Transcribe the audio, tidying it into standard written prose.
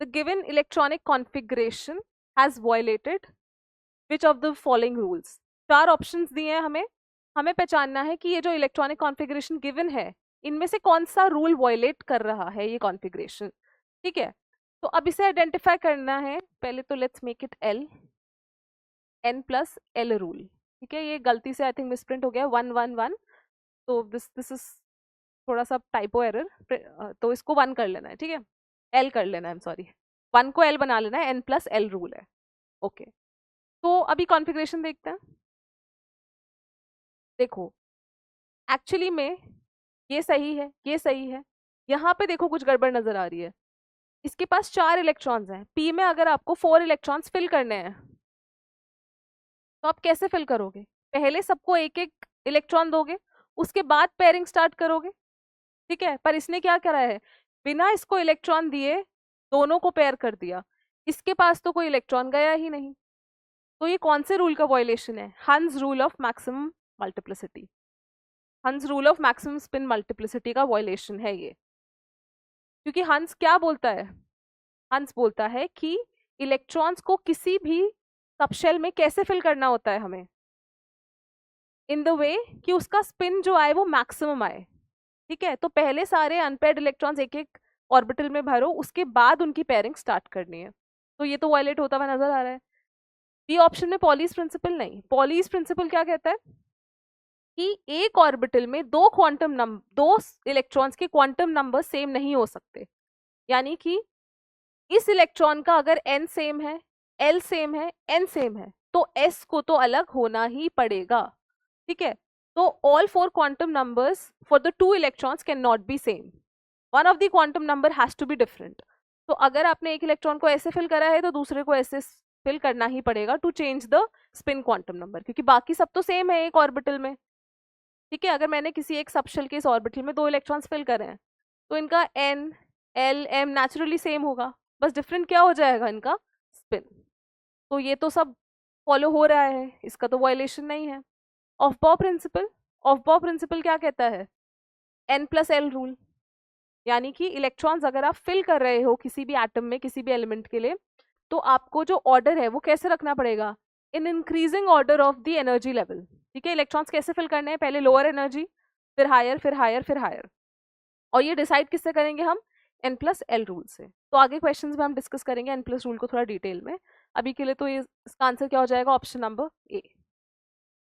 The given electronic configuration has violated which of the following rules. 4 options दिए हैं हमें, हमें पहचानना है कि ये जो इलेक्ट्रॉनिक कॉन्फ़िगरेशन गिवन है इनमें से कौन सा रूल वायलेट कर रहा है ये कॉन्फ़िगरेशन। ठीक है, तो अब इसे आइडेंटिफाई करना है। पहले तो let's make it L, N plus L rule. ठीक है, ये गलती से आई थिंक मिसप्रिंट हो गया 111, तो दिस इज थोड़ा सा टाइपो एरर, तो इसको 1 कर लेना है। ठीक है, एल कर लेना है, सॉरी 1 को एल बना लेना है, एन प्लस एल रूल है। ओके, तो अभी कॉन्फ़िगरेशन देखते हैं। देखो एक्चुअली में ये सही है, ये सही है, यहाँ पे देखो कुछ गड़बड़ नजर आ रही है। इसके पास 4 इलेक्ट्रॉन्स हैं, पी में अगर आपको 4 इलेक्ट्रॉन्स फिल करने हैं तो आप कैसे फिल करोगे? पहले सबको एक एक इलेक्ट्रॉन दोगे, उसके बाद पेयरिंग स्टार्ट करोगे। ठीक है, पर इसने क्या करा है, बिना इसको इलेक्ट्रॉन दिए दोनों को पेयर कर दिया। इसके पास तो कोई इलेक्ट्रॉन गया ही नहीं, तो ये कौन से रूल का वायलेशन है? हंस रूल ऑफ मैक्सिमम मल्टीप्लिसिटी। हंस rule of maximum spin multiplicity का वायलेशन है ये। क्योंकि हंस क्या बोलता है? हंस बोलता है कि इलेक्ट्रॉन्स को किसी भी सबशेल में कैसे फिल करना होता है हमें, इन द वे कि उसका स्पिन जो आए वो मैक्सिमम आए। ठीक है, तो पहले सारे अनपेयर्ड इलेक्ट्रॉन्स एक एक ऑर्बिटल में भरो, उसके बाद उनकी पेयरिंग स्टार्ट करनी है। तो ये तो वायलेट होता हुआ नजर आ रहा है। बी ऑप्शन में पॉलीज प्रिंसिपल नहीं। पॉलीज प्रिंसिपल क्या कहता है कि एक ऑर्बिटल में दो इलेक्ट्रॉन्स के क्वांटम नंबर सेम नहीं हो सकते। यानी कि इस इलेक्ट्रॉन का अगर n सेम है, l सेम है, n सेम है, तो s को तो अलग होना ही पड़ेगा। ठीक है, तो all 4 quantum numbers for the 2 electrons can not be same, one of the quantum number has to be different. तो अगर आपने एक इलेक्ट्रॉन को ऐसे फिल करा है तो दूसरे को ऐसे फिल करना ही पड़ेगा to change the spin quantum number, क्योंकि बाकी सब तो सेम है एक ऑर्बिटल में। ठीक है, अगर मैंने किसी एक सबशेल के इस ऑर्बिटल में 2 इलेक्ट्रॉन्स फिल करे हैं तो इनका n l m naturally same होगा, बस डिफरेंट क्या हो जाएगा, इनका स्पिन। तो ये तो सब फॉलो हो रहा है, इसका तो वायलेशन नहीं है। ऑफ बॉ प्रिंसिपल, ऑफ बॉ प्रिंसिपल क्या कहता है? n plus L rule. यानी कि इलेक्ट्रॉन्स अगर आप फिल कर रहे हो किसी भी एटम में, किसी भी एलिमेंट के लिए, तो आपको जो ऑर्डर है वो कैसे रखना पड़ेगा? In increasing order of the energy level. ठीक है, इलेक्ट्रॉन्स कैसे फिल करने हैं? पहले लोअर एनर्जी, फिर हायर, फिर हायर, फिर हायर। और ये डिसाइड किससे करेंगे हम? n प्लस एल रूल से। तो आगे क्वेश्चंस में हम डिस्कस करेंगे n प्लस रूल को थोड़ा डिटेल में। अभी के लिए तो ये इसका आंसर क्या हो जाएगा? Option number A.